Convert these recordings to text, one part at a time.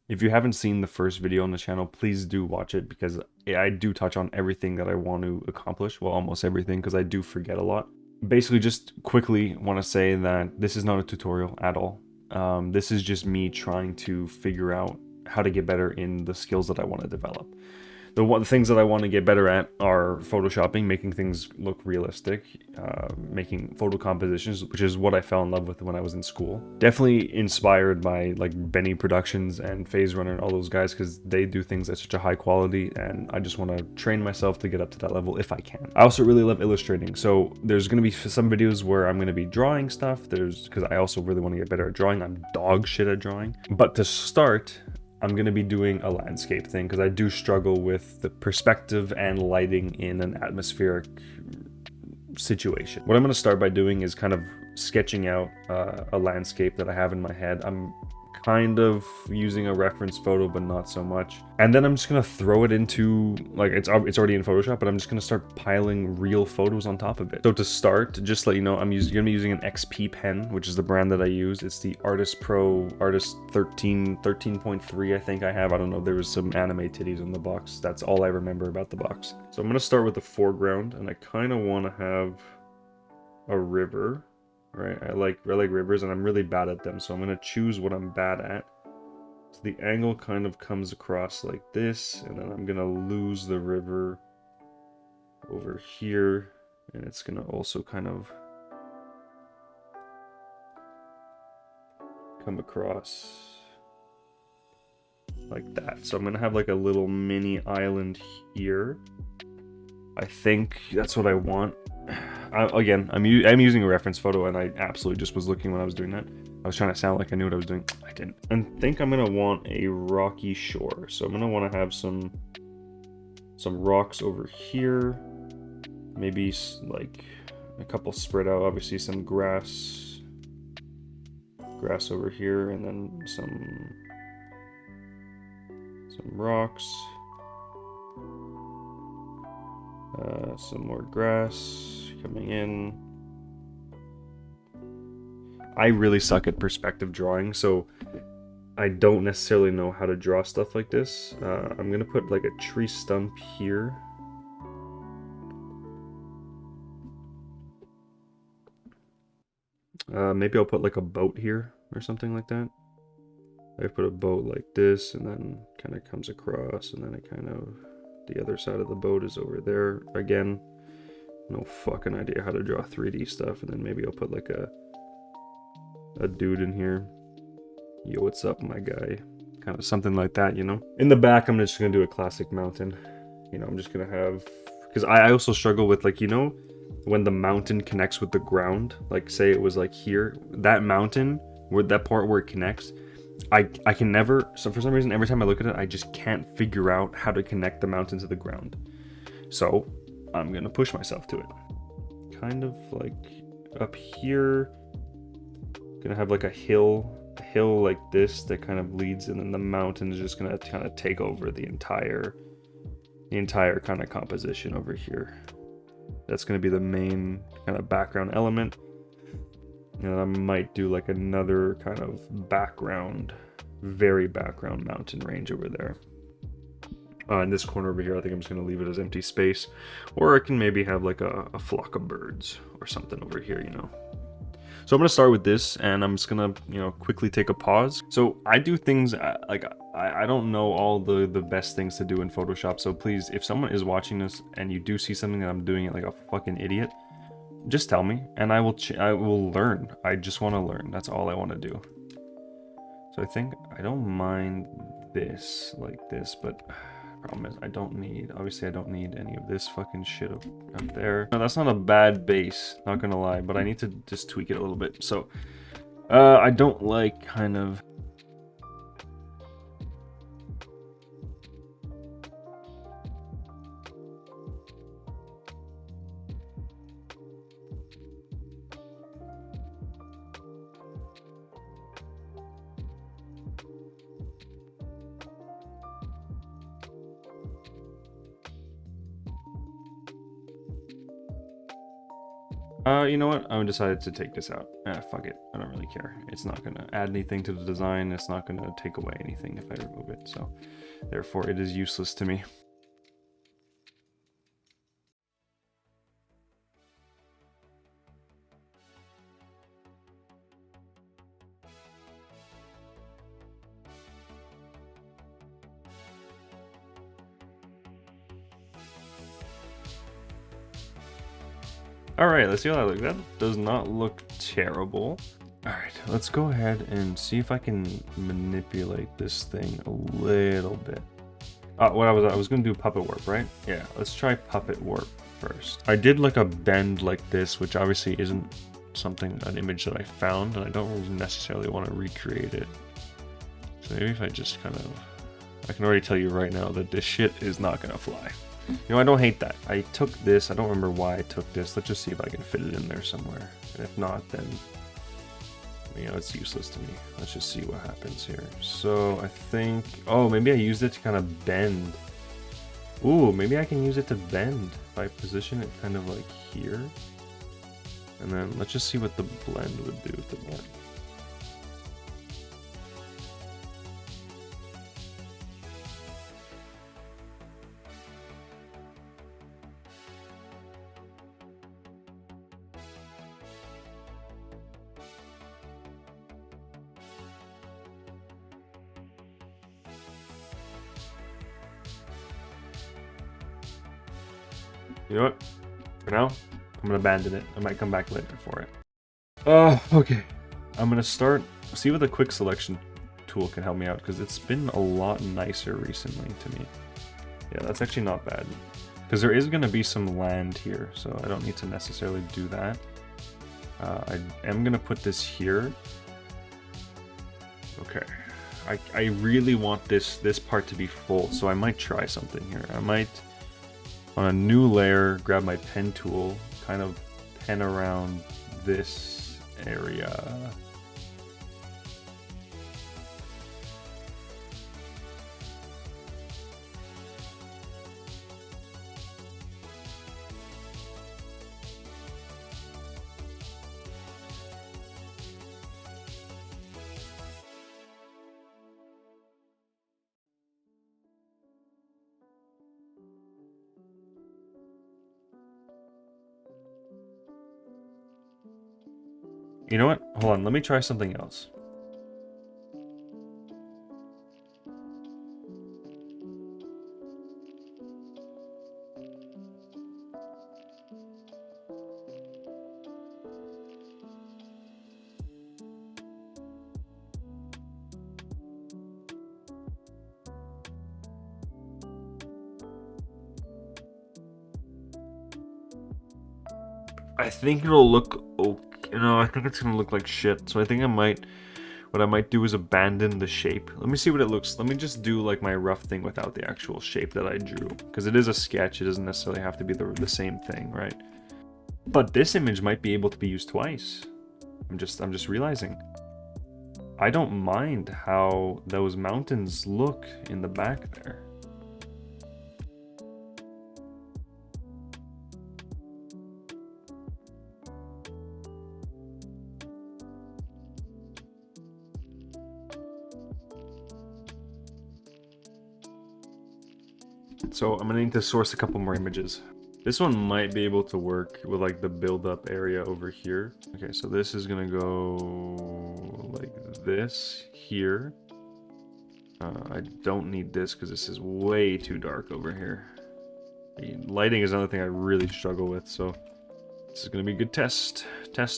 If you haven't seen the first video on the channel, please do watch it because I do touch on everything that I want to accomplish. Well, almost everything, because I do forget a lot. Basically, just quickly want to say that this is not a tutorial at all. This is just me trying to figure out how to get better in the skills that I want to develop. The things that I want to get better at are photoshopping, making things look realistic, making photo compositions, which is what I fell in love with when I was in school. Definitely inspired by like Benny Productions and Phase Runner and all those guys because they do things at such a high quality, and I just want to train myself to get up to that level if I can. I also really love illustrating, so there's going to be some videos where I'm going to be drawing stuff. Because I also really want to get better at drawing. I'm dog shit at drawing. But to start, I'm going to be doing a landscape thing because I do struggle with the perspective and lighting in an atmospheric situation. What I'm going to start by doing is kind of sketching out a landscape that I have in my head. I'm kind of using a reference photo, but not so much. And then I'm just gonna throw it into, like, it's already in Photoshop, but I'm just gonna start piling real photos on top of it. So to start, just to let you know, I'm gonna be using an XP pen, which is the brand that I use. It's the Artist Pro Artist 13.3, I think I have. I don't know, there was some anime titties in the box. That's all I remember about the box. So I'm gonna start with the foreground, and I kind of want to have a river. Right, I like rivers, and I'm really bad at them, so I'm gonna choose what I'm bad at. So the angle kind of comes across like this, and then I'm gonna lose the river over here, and it's gonna also kind of come across like that. So I'm gonna have like a little mini island here. I think that's what I want. Again, I'm using a reference photo, and I absolutely just was looking when I was doing that. I was trying to sound like I knew what I was doing. I didn't. I think I'm gonna want a rocky shore, so I'm gonna want to have some rocks over here, maybe like a couple spread out. Obviously, some grass over here, and then some rocks, some more grass coming in. I really suck at perspective drawing, so I don't necessarily know how to draw stuff like this. I'm gonna put like a tree stump here. Maybe I'll put like a boat here or something like that. I put a boat like this, and then kind of comes across, and then it kind of, the other side of the boat is over there. Again, no fucking idea how to draw 3D stuff. And then maybe I'll put like a dude in here. Yo, what's up, my guy? Kind of something like that, you know? In the back, I'm just gonna do a classic mountain. You know, I'm just gonna have, because I also struggle with, like, you know, when the mountain connects with the ground, like say it was like here, that mountain, where that part where it connects, I can never, so for some reason, every time I look at it, I just can't figure out how to connect the mountain to the ground. So I'm gonna push myself to it. Kind of like up here, gonna have like a hill like this that kind of leads, and then the mountain is just gonna kind of take over the entire kind of composition over here. That's gonna be the main kind of background element. And I might do like another kind of background, very background mountain range over there. In this corner over here, I think I'm just going to leave it as empty space. Or I can maybe have like a flock of birds or something over here, you know. So I'm going to start with this, and I'm just going to, you know, quickly take a pause. So I do things, like, I don't know all the best things to do in Photoshop. So please, if someone is watching this and you do see something that I'm doing it like a fucking idiot, just tell me, and I will learn. I just want to learn. That's all I want to do. So I think I don't mind this like this, but problem is I don't need, obviously I don't need any of this fucking shit up there. No, that's not a bad base, not gonna lie, but I need to just tweak it a little bit. So I don't like kind of, you know what? I decided to take this out. Fuck it. I don't really care. It's not gonna add anything to the design. It's not gonna take away anything if I remove so therefore it is useless to me. Alright, let's see how that looks. That does not look terrible. Alright, let's go ahead and see if I can manipulate this thing a little bit. I was gonna do puppet warp, right? Yeah, let's try puppet warp first. I did like a bend like this, which obviously isn't an image that I found, and I don't necessarily want to recreate it. So maybe if I just I can already tell you right now that this shit is not gonna fly. You know, I don't hate that. I took this, I don't remember why I took this. Let's just see if I can fit it in there somewhere. And if not, then, you know, it's useless to me. Let's just see what happens here. So I think, oh, maybe I used it to kind of bend. Ooh, maybe I can use it to bend if I position it kind of like here. And then let's just see what the blend would do to that. You know what? For now, I'm gonna abandon it. I might come back later for it. Okay. I'm gonna see what the quick selection tool can help me out, because it's been a lot nicer recently to me. Yeah, that's actually not bad. Because there is gonna be some land here, so I don't need to necessarily do that. I am gonna put this here. Okay. I really want this part to be full, so I might try something here. I might, on a new layer, grab my pen tool, kind of pen around this area. You know what? Hold on, let me try something else. I think it'll look okay. No, I think it's gonna look like shit. So I think what I might do is abandon the shape. Let me see what it looks. Let me just do like my rough thing without the actual shape that I drew, because it is a sketch. It doesn't necessarily have to be the same thing, right? But this image might be able to be used twice. I'm just realizing. I don't mind how those mountains look in the back there. So I'm gonna need to source a couple more images. This one might be able to work with like the build-up area over here. Okay, so this is gonna go like this here. I don't need this because this is way too dark over here. Lighting is another thing I really struggle with, so this is gonna be a good test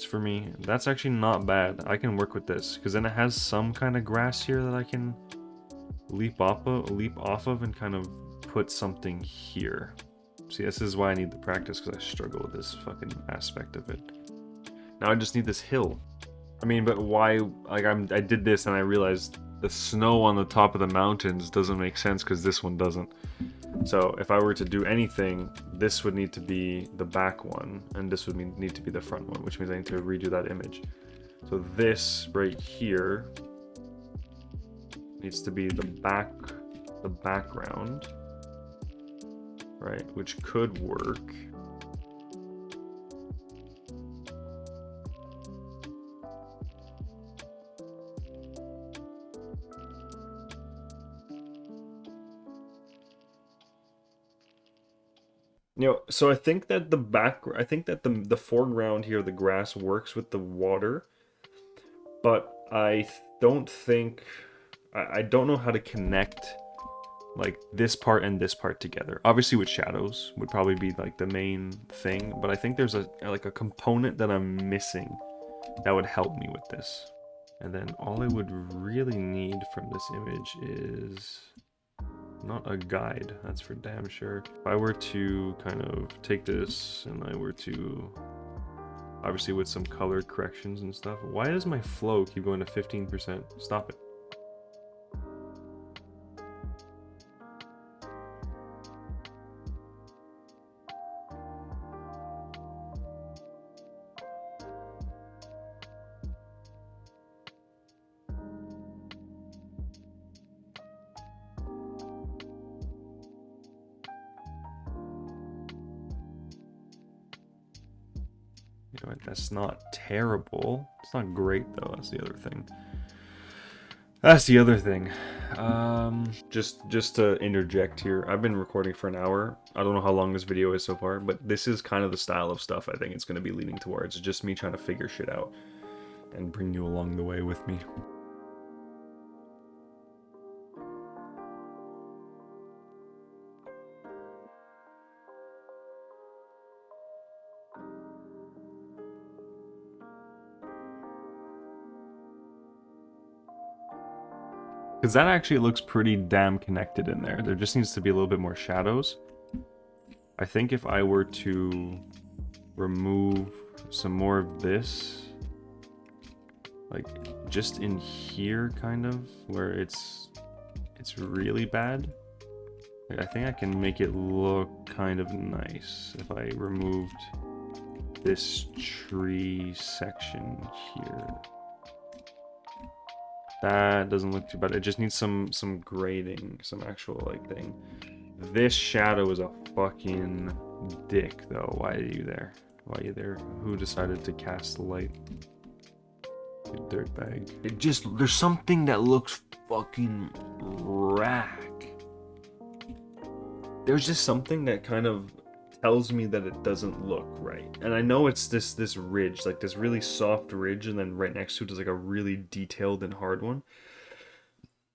for me. That's actually not bad. I can work with this because then it has some kind of grass here that I can leap off of and kind of put something here. See, this is why I need the practice, because I struggle with this fucking aspect of it. Now I just need this hill. I mean, but why? Like I did this and I realized the snow on the top of the mountains doesn't make sense because this one doesn't. So if I were to do anything, this would need to be the back one, and this would need to be the front one, which means I need to redo that image. So this right here needs to be the background, right? Which could work. So I think that the foreground here, the grass works with the water, but don't think, I don't know how to connect like this part and this part together. Obviously with shadows would probably be like the main thing, but I think there's a component that I'm missing that would help me with this. And then all I would really need from this image is not a guide, that's for damn sure. If I were to kind of take this and I were to, obviously with some color corrections and stuff, why does my flow keep going to 15%? Stop it. You know, that's not terrible. It's not great though, that's the other thing. That's the other thing. Just to interject here, I've been recording for an hour. I don't know how long this video is so far, but this is kind of the style of stuff I think it's going to be leaning towards. It's just me trying to figure shit out and bring you along the way with me. Because that actually looks pretty damn connected in there. There just needs to be a little bit more shadows. I think if I were to remove some more of this, like just in here kind of, where it's really bad, like, I think I can make it look kind of nice if I removed this tree section here. That doesn't look too bad. It just needs some grading, some actual like thing. This shadow is a fucking dick though. Why are you there? Why are you there? Who decided to cast the light? You dirtbag. It just, there's something that looks fucking rack. There's just something that kind of tells me that it doesn't look right. And I know it's this ridge, like this really soft ridge, and then right next to it is like a really detailed and hard one.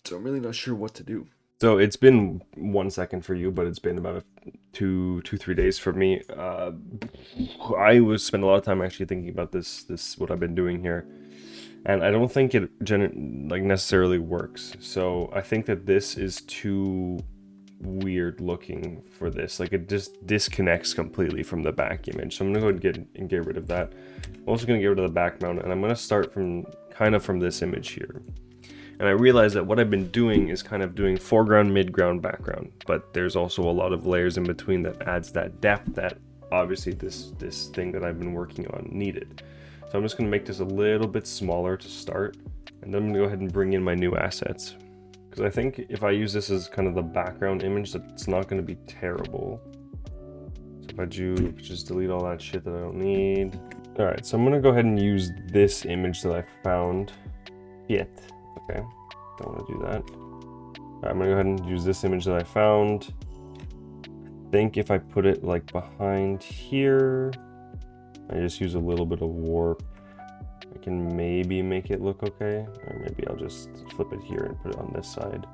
So I'm really not sure what to do. So it's been 1 second for you, but it's been about 3 days for me. I was spend a lot of time actually thinking about this what I've been doing here, and I don't think it necessarily works. So I think that this is too weird looking for this. Like it just disconnects completely from the back image. So I'm gonna go ahead and get rid of that. I'm also gonna get rid of the background, and I'm gonna start from this image here. And I realized that what I've been doing is kind of doing foreground, midground, background, but there's also a lot of layers in between that adds that depth that obviously this thing that I've been working on needed. So I'm just gonna make this a little bit smaller to start, and then I'm gonna go ahead and bring in my new assets. Because I think if I use this as kind of the background image, that it's not gonna be terrible. So if I just delete all that shit that I don't need. All right, so I'm gonna go ahead and use this image that I found. Okay, don't want to do that. All right, I'm gonna go ahead and use this image that I found. I think if I put it like behind here, I just use a little bit of warp, I can maybe make it look okay. Or maybe I'll just flip it here and put it on this side.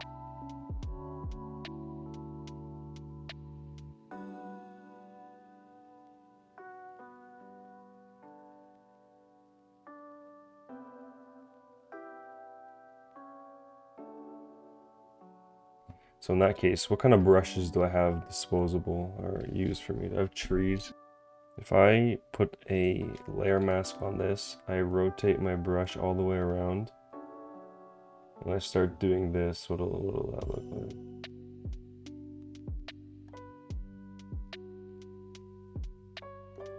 So in that case, what kind of brushes do I have disposable or used for me? I have trees. If I put a layer mask on this, I rotate my brush all the way around, and I start doing this, what'll that look like?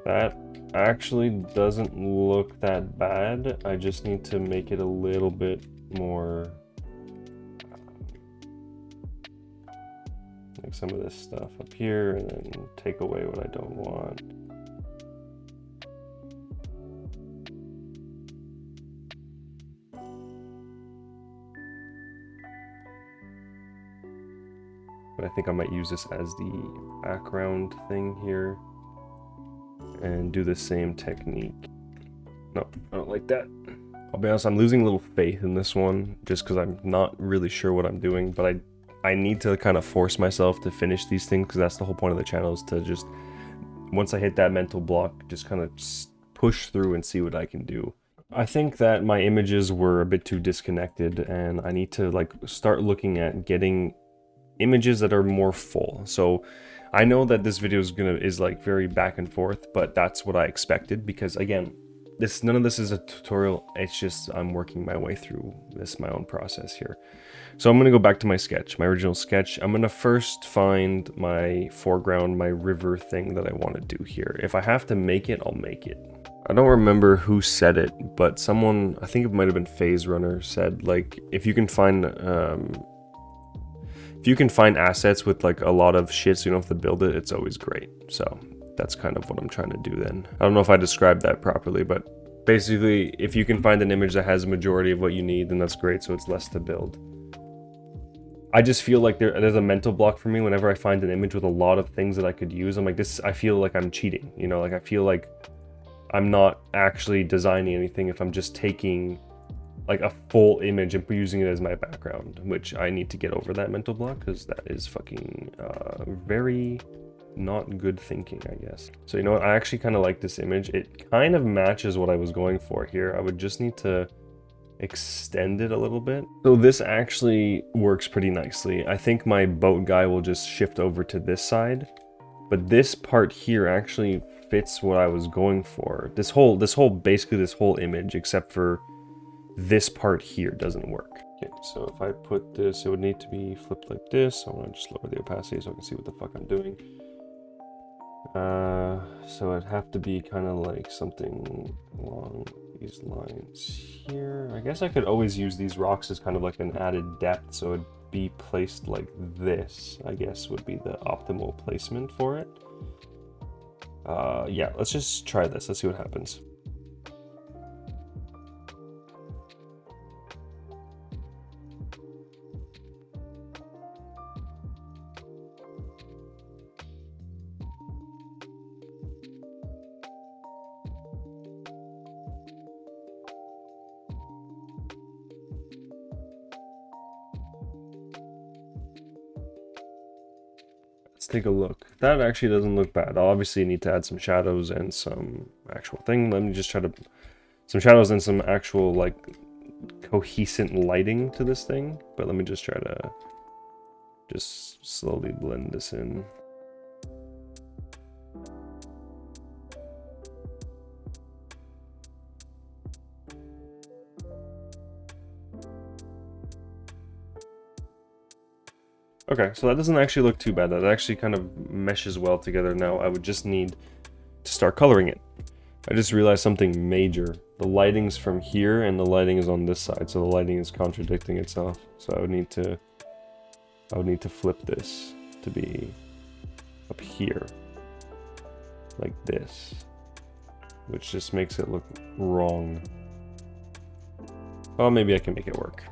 That actually doesn't look that bad. I just need to make it a little bit more like some of this stuff up here, and then take away what I don't want. but I think I might use this as the background thing here and do the same technique. No, I don't like that. I'll be honest, I'm losing a little faith in this one just because I'm not really sure what I'm doing, but I need to kind of force myself to finish these things because that's the whole point of the channel, is to just, once I hit that mental block, just kind of push through and see what I can do. I think that my images were a bit too disconnected, and I need to like start looking at getting images that are more full. So I know that this video is like very back and forth, but that's what I expected because again, none of this is a tutorial. It's just I'm working my way through my own process here. So I'm gonna go back to my sketch, my original sketch. I'm gonna first find my foreground, my river thing that I want to do here. If I have to make it, I'll make it. I don't remember who said it, but someone, I think it might have been Phase Runner, said like if you can find assets with like a lot of shit so you don't have to build it, it's always great. So that's kind of what I'm trying to do then. I don't know if I described that properly, but basically if you can find an image that has a majority of what you need, then that's great, so it's less to build. I just feel like there's a mental block for me whenever I find an image with a lot of things that I could use. I'm like, I feel like I'm cheating, you know, like I feel like I'm not actually designing anything if I'm just taking like a full image and using it as my background, which I need to get over that mental block because that is fucking very not good thinking, I guess. So you know what, I actually kind of like this image. It kind of matches what I was going for here. I would just need to extend it a little bit. So this actually works pretty nicely. I think my boat guy will just shift over to this side, but this part here actually fits what I was going for. This whole image, except for this part here, doesn't work. Okay, so if I put this, it would need to be flipped like this. I want to just lower the opacity so I can see what the fuck I'm doing. So it'd have to be kind of like something along these lines here. I guess I could always use these rocks as kind of like an added depth, so it'd be placed like this, I guess would be the optimal placement for it. Yeah, let's just try this. Let's see what happens. Let's take a look. That actually doesn't look bad. I'll obviously need to add some shadows and some actual thing. Let me just try to... some shadows and some actual, like, cohesive lighting to this thing. But let me just try to just slowly blend this in. Okay, so that doesn't actually look too bad. That actually kind of meshes well together now. I would just need to start coloring it. I just realized something major. The lighting's from here and the lighting is on this side, so the lighting is contradicting itself. So I would need to flip this to be up here, like this, which just makes it look wrong. Well, maybe I can make it work.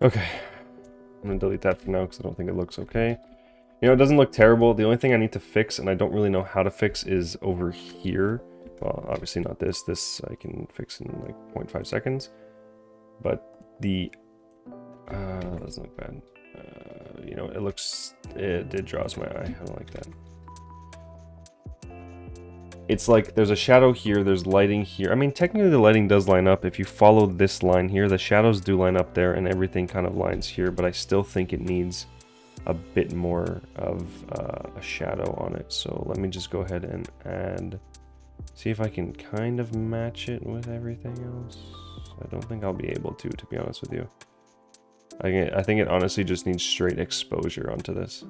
Okay, I'm gonna delete that for now because I don't think it looks okay. You know, it doesn't look terrible. The only thing I need to fix, and I don't really know how to fix, is over here. Well, obviously not this. This I can fix in like 0.5 seconds. But the... that doesn't look bad. You know, it draws my eye. I don't like that. It's like there's a shadow here, there's lighting here. I mean, technically the lighting does line up. If you follow this line here, the shadows do line up there and everything kind of lines here, but I still think it needs a bit more of a shadow on it. So let me just go ahead and add, see if I can kind of match it with everything else. I don't think I'll be able to be honest with you. I think it honestly just needs straight exposure onto this.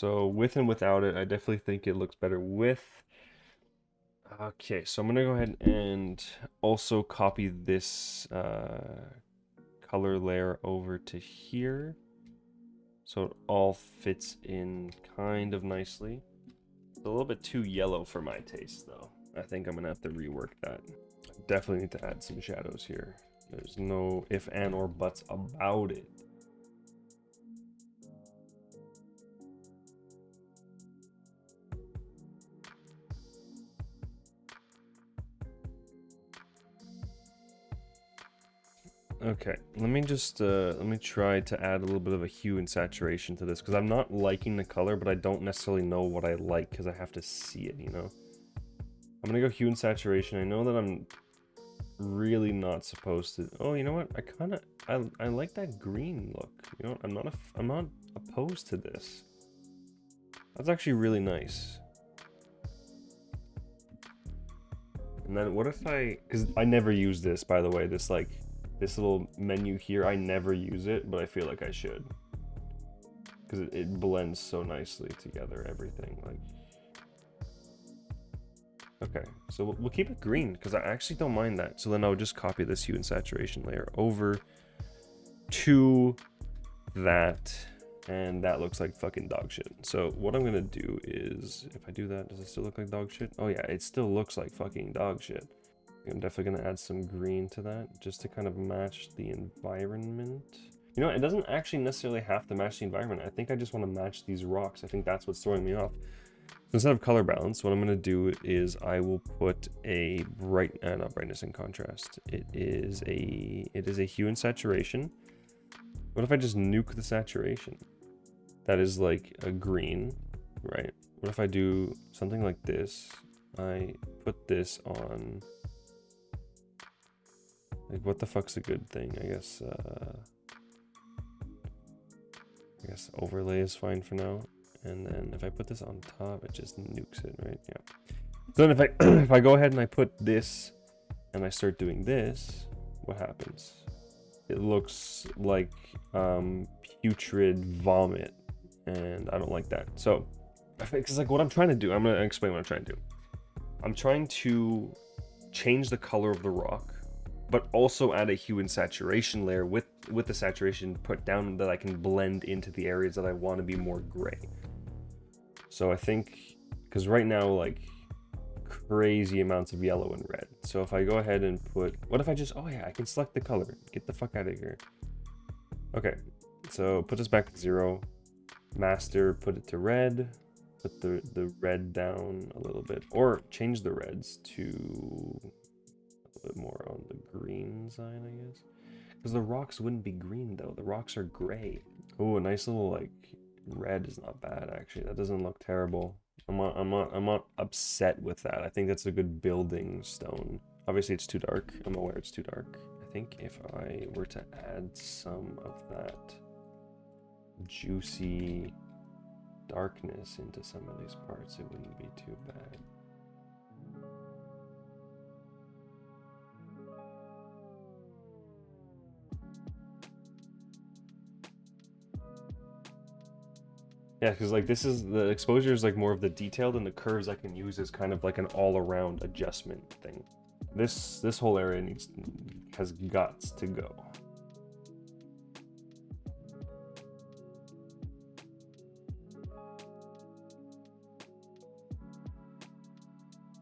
So with and without it, I definitely think it looks better with. Okay, so I'm gonna go ahead and also copy this color layer over to here. So it all fits in kind of nicely. It's a little bit too yellow for my taste though. I think I'm gonna have to rework that. Definitely need to add some shadows here. There's no if, and, or buts about it. Okay, let me just let me try to add a little bit of a hue and saturation to this because I'm not liking the color, but I don't necessarily know what I like because I have to see it, you know. I'm gonna go hue and saturation. I know that I'm really not supposed to. Oh, you know what? I like that green look. You know, I'm not opposed to this. That's actually really nice. And then what if because I never use this, by the way, this little menu here, I never use it, but I feel like I should. Because it blends so nicely together, everything, like. Okay, so we'll keep it green, because I actually don't mind that. So then I'll just copy this hue and saturation layer over to that, and that looks like fucking dog shit. So what I'm gonna do is, if I do that, does it still look like dog shit? Oh yeah, it still looks like fucking dog shit. I'm definitely gonna add some green to that, just to kind of match the environment. You know, it doesn't actually necessarily have to match the environment. I think I just want to match these rocks. I think that's what's throwing me off. So instead of color balance, what I'm gonna do is I will put a not brightness and contrast. It is a hue and saturation. What if I just nuke the saturation? That is like a green, right? What if I do something like this? I put this on, like, what the fuck's a good thing? I guess overlay is fine for now. And then if I put this on top, it just nukes it, right? Yeah. So then if I if I go ahead and I put this and I start doing this, what happens? It looks like putrid vomit, and I don't like that. So, because like what I'm trying to do, I'm gonna explain what I'm trying to do. I'm trying to change the color of the rock, but also add a hue and saturation layer with the saturation put down that I can blend into the areas that I want to be more gray. So I think, because right now, like, crazy amounts of yellow and red. So if I go ahead and put, what if I just, oh yeah, I can select the color. Get the fuck out of here. Okay, so put this back to 0. Master, put it to red. Put the red down a little bit. Or change the reds to a little bit more on the green side, I guess. Because the rocks wouldn't be green, though. The rocks are gray. Oh, a nice little, like, red is not bad, actually. That doesn't look terrible. I'm not upset with that. I think that's a good building stone. Obviously it's too dark. I'm aware it's too dark. I think if I were to add some of that juicy darkness into some of these parts, it wouldn't be too bad. Yeah, because like this is the exposure is like more of the detailed, and the curves I can use as kind of like an all-around adjustment thing. This whole area has got to go.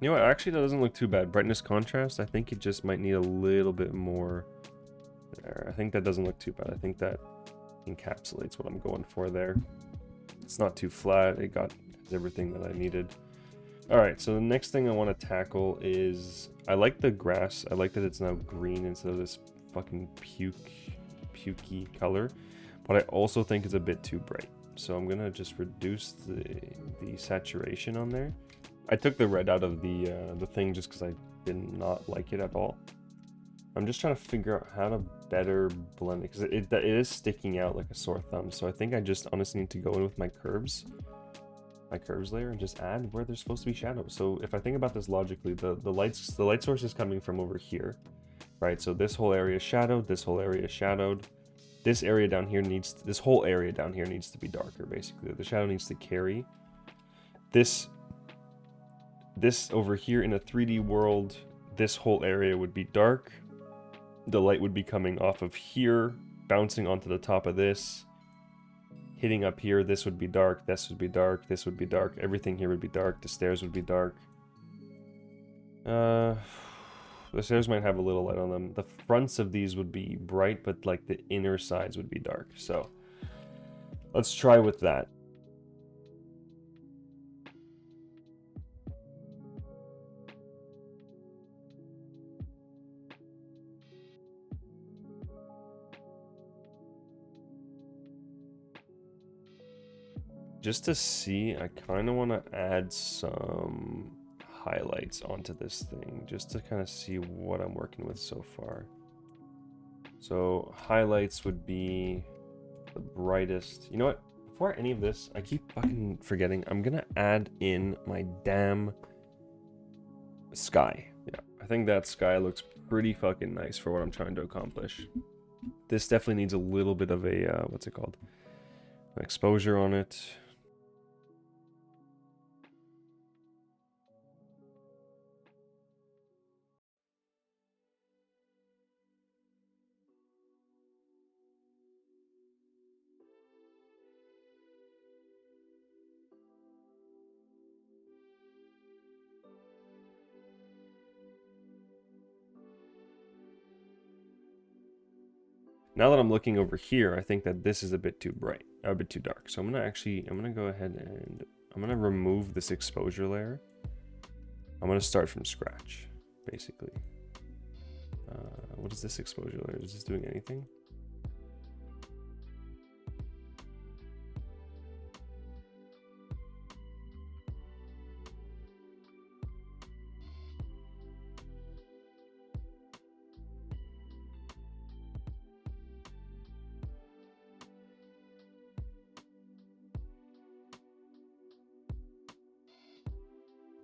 You know what? Actually, that doesn't look too bad. Brightness contrast. I think it just might need a little bit more there. I think that doesn't look too bad. I think that encapsulates what I'm going for there. It's not too flat. It got everything that I needed. All right, so the next thing I want to tackle is, I like the grass. I like that it's now green instead of this fucking pukey color, but I also think it's a bit too bright. So I'm gonna just reduce the saturation on there. I took the red out of the thing just because I did not like it at all. I'm just trying to figure out how to better blend it, because it is sticking out like a sore thumb. So I think I just honestly need to go in with my curves layer, and just add where there's supposed to be shadows. So if I think about this logically, the light source is coming from over here, right? So this whole area is shadowed, this whole area is shadowed. This area down here needs, this whole area down here needs to be darker, basically. The shadow needs to carry. This over here in a 3D world, this whole area would be dark. The light would be coming off of here, bouncing onto the top of this, hitting up here. This would be dark, this would be dark, this would be dark. Everything here would be dark. The stairs would be dark. The stairs might have a little light on them. The fronts of these would be bright, but like the inner sides would be dark. So let's try with that. Just to see, I kind of want to add some highlights onto this thing, just to kind of see what I'm working with so far. So highlights would be the brightest. You know what? Before any of this, I keep fucking forgetting. I'm gonna add in my damn sky. Yeah, I think that sky looks pretty fucking nice for what I'm trying to accomplish. This definitely needs a little bit of a, what's it called? An exposure on it. Now that I'm looking over here, I think that this is a bit too bright, a bit too dark. So I'm gonna go ahead and I'm gonna remove this exposure layer. I'm gonna start from scratch, basically. What is this exposure layer? Is this doing anything?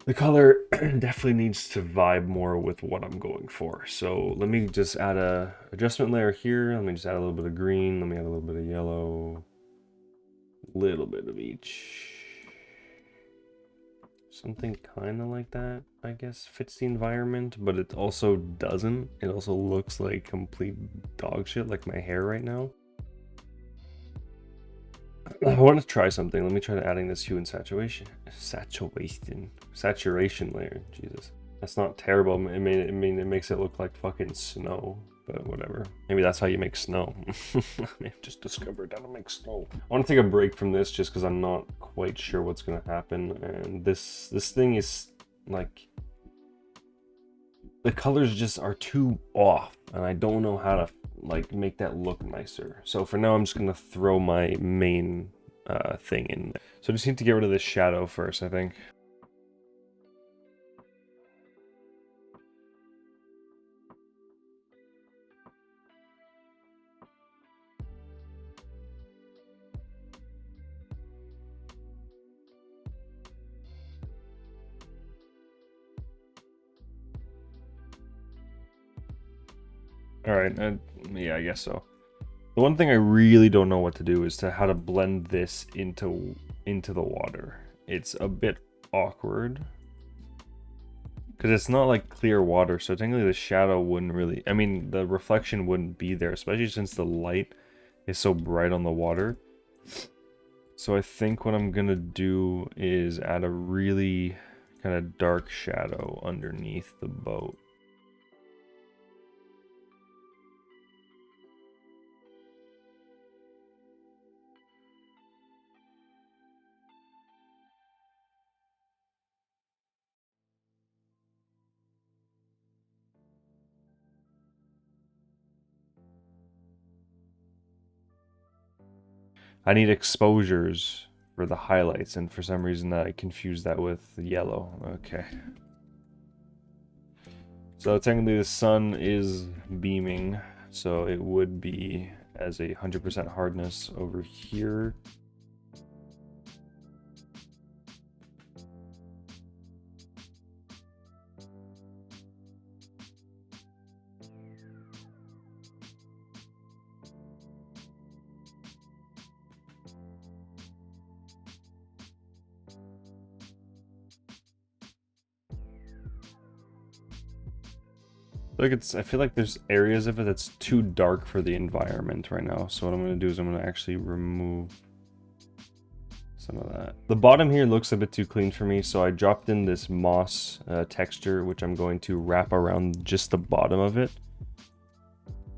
The color definitely needs to vibe more with what I'm going for. So let me just add a adjustment layer here. Let me just add a little bit of green. Let me add a little bit of yellow. Little bit of each. Something kind of like that, I guess, fits the environment, but it also doesn't. It also looks like complete dog shit, like my hair right now. I want to try something. Let me try adding this hue and saturation layer. Jesus, that's not terrible. It makes it look like fucking snow, but whatever. Maybe that's how you make snow. I just discovered how to make snow. I want to take a break from this just because I'm not quite sure what's gonna happen, and this thing is like, the colors just are too off, and I don't know how to like make that look nicer. So for now, I'm just gonna throw my main thing in there. So I just need to get rid of this shadow first, I think. All right, yeah, I guess so. The one thing I really don't know what to do is how to blend this into the water. It's a bit awkward because it's not like clear water, so technically the shadow wouldn't really, I mean, the reflection wouldn't be there, especially since the light is so bright on the water. So I think what I'm gonna do is add a really kind of dark shadow underneath the boat. I need exposures for the highlights, and for some reason I confused that with yellow. Okay. So technically the sun is beaming, so it would be as a 100% hardness over here. I feel like there's areas of it that's too dark for the environment right now. So what I'm gonna do is I'm gonna actually remove some of that. The bottom here looks a bit too clean for me, so I dropped in this moss texture, which I'm going to wrap around just the bottom of it.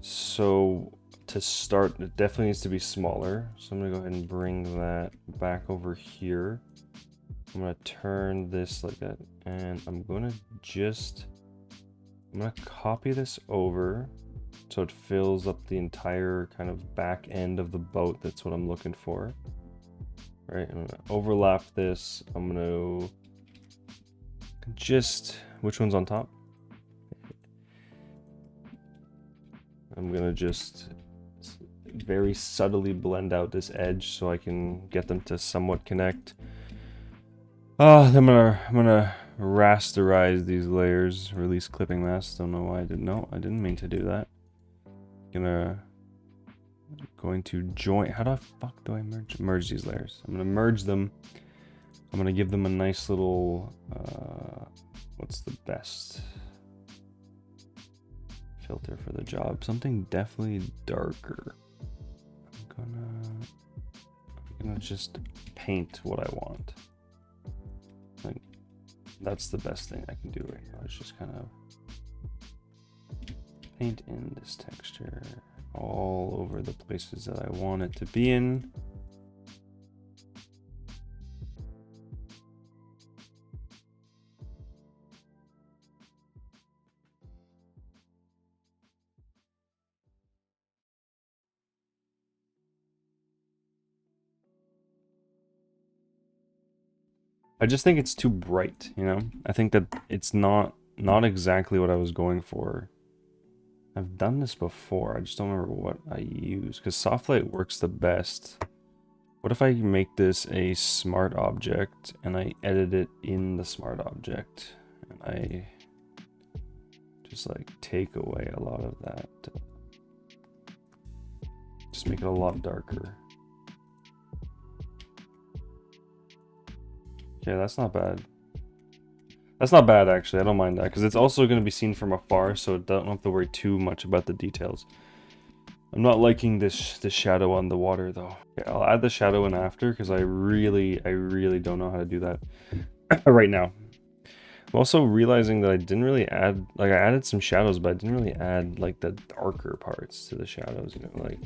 So to start, it definitely needs to be smaller. So I'm gonna go ahead and bring that back over here. I'm gonna turn this like that, and I'm gonna copy this over so it fills up the entire kind of back end of the boat. That's what I'm looking for. Right, I'm gonna overlap this. I'm gonna which one's on top? I'm gonna just very subtly blend out this edge so I can get them to somewhat connect. I'm gonna rasterize these layers, release clipping mask. Don't know why I didn't know. I didn't mean to do that. Going to join. How the fuck do I merge these layers? I'm gonna merge them. I'm gonna give them a nice little what's the best filter for the job? Something definitely darker. I'm gonna just paint what I want. Like, that's the best thing I can do right now. It's just kind of paint in this texture all over the places that I want it to be in. I just think it's too bright, you know? I think that it's not exactly what I was going for. I've done this before, I just don't remember what I use, because Softlight works the best. What if I make this a smart object, and I edit it in the smart object, and I just like take away a lot of that. Just make it a lot darker. Okay, that's not bad. That's not bad, actually. I don't mind that, because it's also going to be seen from afar, so I don't have to worry too much about the details. I'm not liking this shadow on the water, though. Okay, I'll add the shadow in after, because I really don't know how to do that right now. I'm also realizing that I didn't really add, like, I added some shadows, but I didn't really add, like, the darker parts to the shadows, you know, like...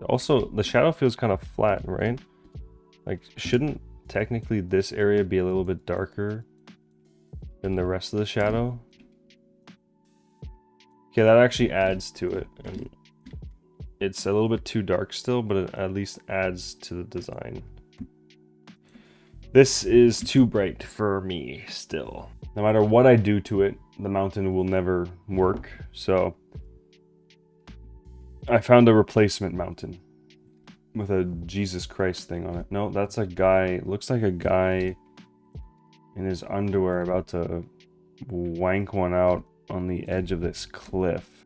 Also, the shadow feels kind of flat, right? Like, shouldn't technically this area be a little bit darker than the rest of the shadow? Okay, that actually adds to it. And it's a little bit too dark still, but it at least adds to the design. This is too bright for me still. No matter what I do to it, the mountain will never work. So I found a replacement mountain with a Jesus Christ thing on it. No, that's a guy. Looks like a guy in his underwear about to wank one out on the edge of this cliff.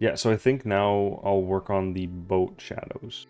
Yeah, so I think now I'll work on the boat shadows.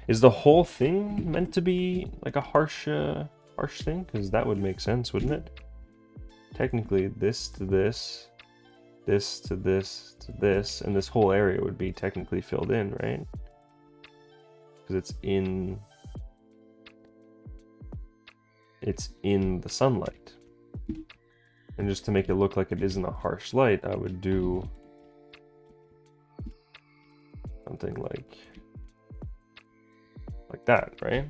Is the whole thing meant to be like a harsh thing? Because that would make sense, wouldn't it? Technically, this to this, this to this to this, and this whole area would be technically filled in, right? Because it's in the sunlight. And just to make it look like it isn't a harsh light, I would do something like that, right?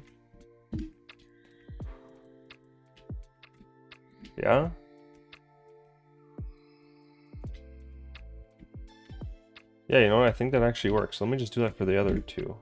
Yeah? Yeah, you know what? I think that actually works. Let me just do that for the other two.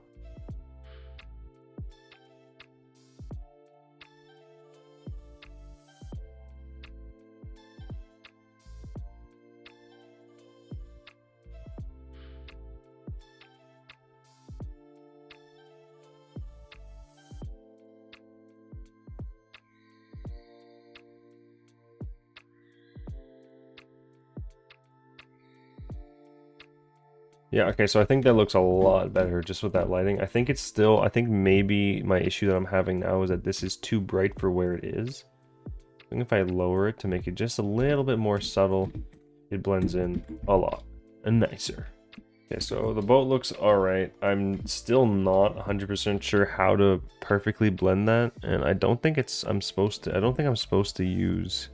Yeah, okay, so I think that looks a lot better just with that lighting. I think it's still, I think maybe my issue that I'm having now is that this is too bright for where it is. I think if I lower it to make it just a little bit more subtle, it blends in a lot and nicer. Okay, so the boat looks alright. I'm still not 100% sure how to perfectly blend that, and I don't think I'm supposed to use,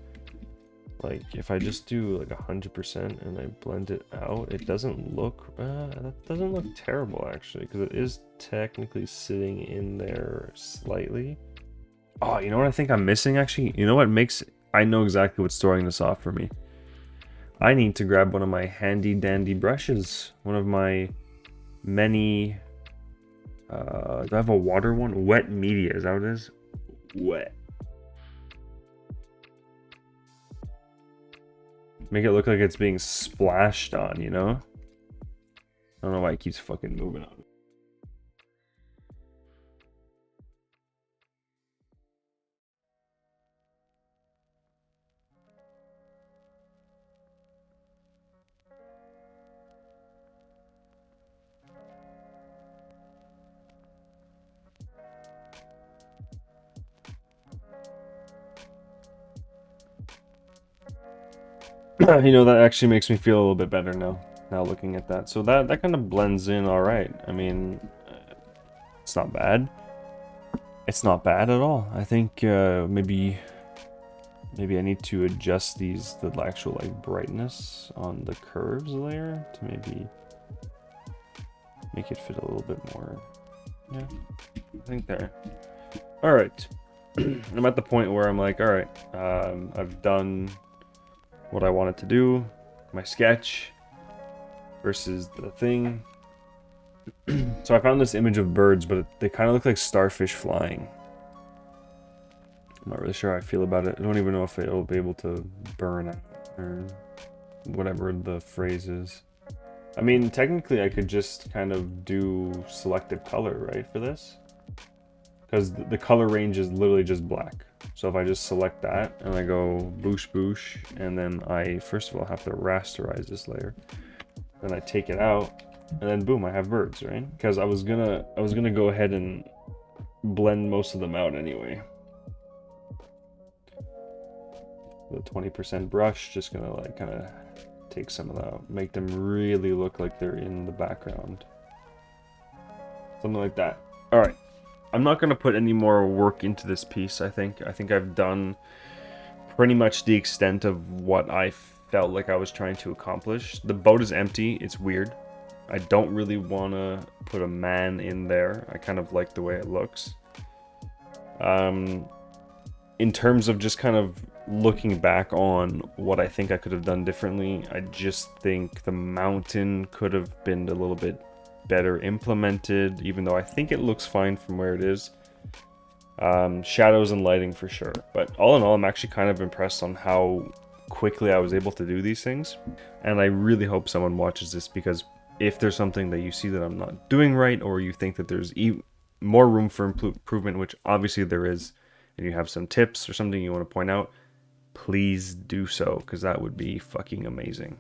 like, if I just do like 100% and I blend it out, it doesn't look, that doesn't look terrible actually, because it is technically sitting in there slightly. Oh, you know what I think I'm missing actually? You know what I know exactly what's throwing this off for me. I need to grab one of my handy dandy brushes. One of my many, do I have a water one? Wet media, is that what it is? Wet. Make it look like it's being splashed on, you know? I don't know why it keeps fucking moving on. You know, that actually makes me feel a little bit better now looking at that. So that kind of blends in all right. I mean, it's not bad. It's not bad at all. I think maybe I need to adjust the actual like brightness on the curves layer to maybe make it fit a little bit more. Yeah, I think there. All right. I'm at the point where I'm like, all right, I've done what I wanted to do, my sketch versus the thing. So I found this image of birds, but they kind of look like starfish flying. I'm not really sure how I feel about it. I don't even know if it'll be able to burn out or whatever the phrase is. I mean, technically I could just kind of do selective color, right, for this? Because the color range is literally just black. So if I just select that and I go boosh boosh, and then I first of all have to rasterize this layer, then I take it out, and then boom, I have birds, right? Because I was gonna go ahead and blend most of them out anyway. The 20% brush, just gonna like kind of take some of that out, make them really look like they're in the background. Something like that. All right. I'm not going to put any more work into this piece, I think. I think I've done pretty much the extent of what I felt like I was trying to accomplish. The boat is empty. It's weird. I don't really want to put a man in there. I kind of like the way it looks. In terms of just kind of looking back on what I think I could have done differently, I just think the mountain could have been a little bit better implemented, even though I think it looks fine from where it is. Shadows and lighting for sure, but all in all, I'm actually kind of impressed on how quickly I was able to do these things, and I really hope someone watches this, because if there's something that you see that I'm not doing right, or you think that there's more room for improvement, which obviously there is, and you have some tips or something you want to point out, please do so, because that would be fucking amazing.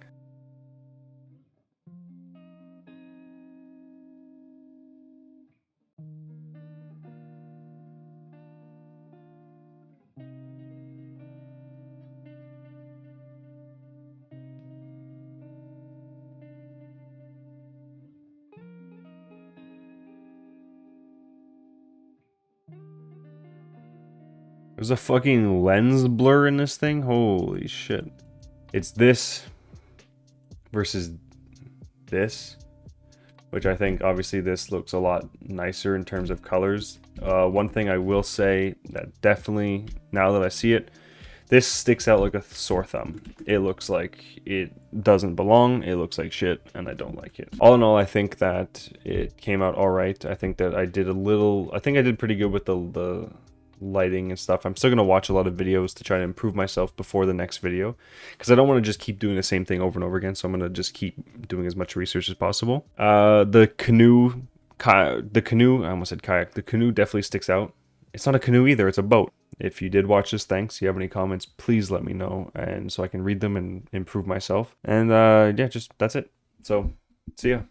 There's a fucking lens blur in this thing. Holy shit. It's this versus this, which I think obviously this looks a lot nicer in terms of colors. One thing I will say that definitely, now that I see it, this sticks out like a sore thumb. It looks like it doesn't belong, it looks like shit, and I don't like it. All in all, I think that it came out alright. I think that I did pretty good with the lighting and stuff. I'm still going to watch a lot of videos to try to improve myself before the next video, because I don't want to just keep doing the same thing over and over again, so I'm going to just keep doing as much research as possible. The canoe, I almost said kayak, the canoe definitely sticks out. It's not a canoe either, it's a boat. If you did watch this, thanks. If you have any comments, please let me know, and so I can read them and improve myself. And yeah, just that's it. So, see ya.